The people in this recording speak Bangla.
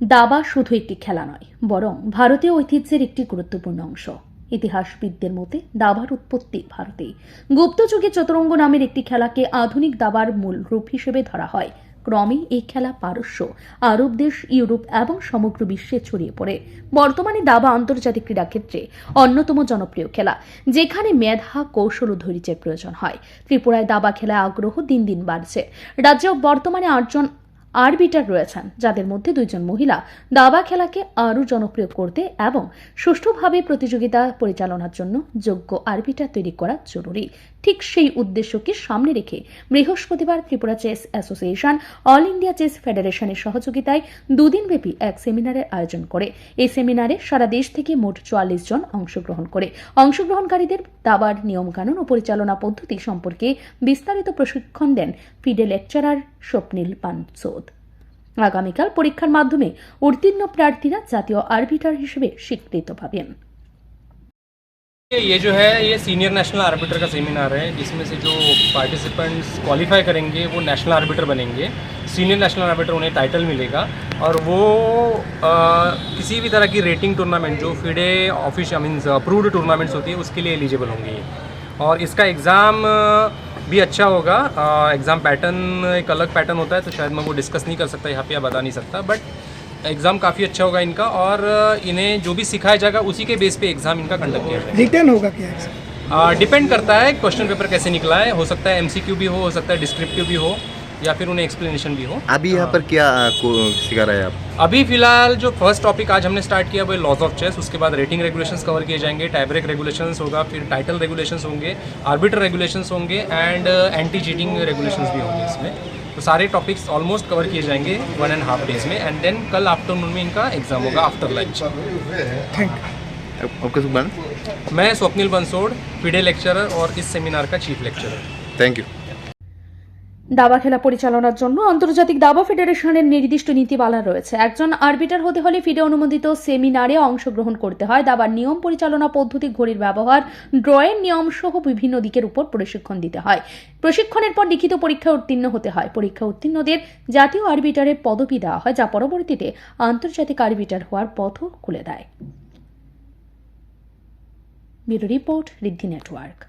দাবা শুধু একটি খেলা নয়, বরং ভারতীয় ঐতিহ্যের একটি গুরুত্বপূর্ণ অংশ। ইতিহাসবিদদের মতে দাবার উৎপত্তি ভারতে। গুপ্ত যুগে চতুরঙ্গ নামের একটি খেলাকে আধুনিক দাবার মূল রূপ হিসেবে ধরা হয়। ক্রমে এই খেলা পারস্য, আরব দেশ, ইউরোপ এবং সমগ্র বিশ্বে ছড়িয়ে পড়ে। বর্তমানে দাবা আন্তর্জাতিক ক্রীড়াক্ষেত্রে অন্যতম জনপ্রিয় খেলা, যেখানে মেধা, কৌশল ও ধৈর্যের প্রয়োজন হয়। ত্রিপুরায় দাবা খেলায় আগ্রহ দিন দিন বাড়ছে। রাজ্যে বর্তমানে 8 জন আরবিটার রয়েছেন, যাদের মধ্যে 2 জন মহিলা। দাবা খেলাকে আরও জনপ্রিয় করতে এবং সুষ্ঠুভাবে প্রতিযোগিতা পরিচালনার জন্য যোগ্য আরবিটার তৈরি করা জরুরি। ঠিক সেই উদ্দেশ্যকে সামনে রেখে বৃহস্পতিবার Tripura chess association all India chess ফেডারেশনের সহযোগিতায় 2 দিনব্যাপী এক সেমিনারের আয়োজন করে। এই সেমিনারে সারা দেশ থেকে মোট 44 জন অংশগ্রহণ করে। অংশগ্রহণকারীদের দাবার নিয়মকানুন ও পরিচালনা পদ্ধতি সম্পর্কে বিস্তারিত প্রশিক্ষণ দেন ফিডে লেকচারার স্বপ্নীল বানসোদ। আগামীকাল পরীক্ষার মাধ্যমে উত্তীর্ণ প্রার্থীরা জাতীয় আরবিটার হিসেবে স্বীকৃত পাবেন। ये जो है ये सीनियर नेशनल आर्बिटर का सेमिनार है, जिसमें से जो पार्टिसिपेंट्स क्वालिफाई करेंगे वो नेशनल आर्बिटर बनेंगे। सीनियर नेशनल आर्बिटर उन्हें टाइटल मिलेगा और वो किसी भी तरह की रेटिंग टूर्नामेंट जो FIDE official means approved tournaments होती है उसके लिए एलिजिबल होंगे। और इसका एग्ज़ाम भी अच्छा होगा। एग्ज़ाम पैटर्न एक अलग पैटर्न होता है, तो शायद मैं वो डिस्कस नहीं कर सकता यहाँ पे या बता नहीं सकता, बट एग्ज़ाम काफ़ी अच्छा होगा इनका। और इन्हें जो भी सिखाया जाएगा उसी के बेस पे एग्ज़ाम इनका कंडक्ट किया जाएगा। रिटर्न होगा क्या एग्जाम? डिपेंड करता है क्वेश्चन पेपर कैसे निकला है। हो सकता है एमसीक्यू भी हो सकता है डिस्क्रिप्टिव भी हो, या फिर उन्हें एक्सप्लेनेशन भी हो। अभी यहाँ पर क्या सिखा रहे हैं आप? अभी फिलहाल जो फर्स्ट टॉपिक आज हमने स्टार्ट किया वो लॉज ऑफ चेस, उसके बाद रेटिंग रेगुलेशंस कवर किए जाएंगे, टाई ब्रेक रेगुलेशंस होगा, फिर टाइटल रेगुलेशंस होंगे, आर्बिटर रेगुलेशंस होंगे एंड एंटी चीटिंग रेगुलेशंस भी होंगे इसमें। तो सारे टॉपिक्स ऑलमोस्ट कवर किए जाएंगे 1.5 डेज में, एंड देन कल आफ्टरनून में इनका एग्जाम होगा आफ्टर लंच। Thank you. आपका शुभ नाम? मैं स्वप्निल बंसोड़, फिडे लेक्चरर और इस सेमिनार का चीफ लेक्चरर। Thank you. দাবা খেলা পরিচালনার জন্য আন্তর্জাতিক দাবা ফেডারেশনের নির্দিষ্ট নীতিমালা রয়েছে। একজন আরবিটার হতে হলে ফিডে অনুমোদিত সেমিনারে অংশগ্রহণ করতে হয়। দাবার নিয়ম, পরিচালনা পদ্ধতি, ঘড়ির ব্যবহার, ড্রয়ের নিয়ম সহ বিভিন্ন দিকের উপর প্রশিক্ষণ দিতে হয়। প্রশিক্ষণের পর লিখিত পরীক্ষায় উত্তীর্ণ হতে হয়। পরীক্ষা উত্তীর্ণদের জাতীয় আরবিটারের পদবি দেওয়া হয়, যা পরবর্তীতে আন্তর্জাতিক আরবিটার হওয়ার পথও খুলে দেয়। ব্যুরো রিপোর্ট, ঋদ্ধি নেটওয়ার্ক।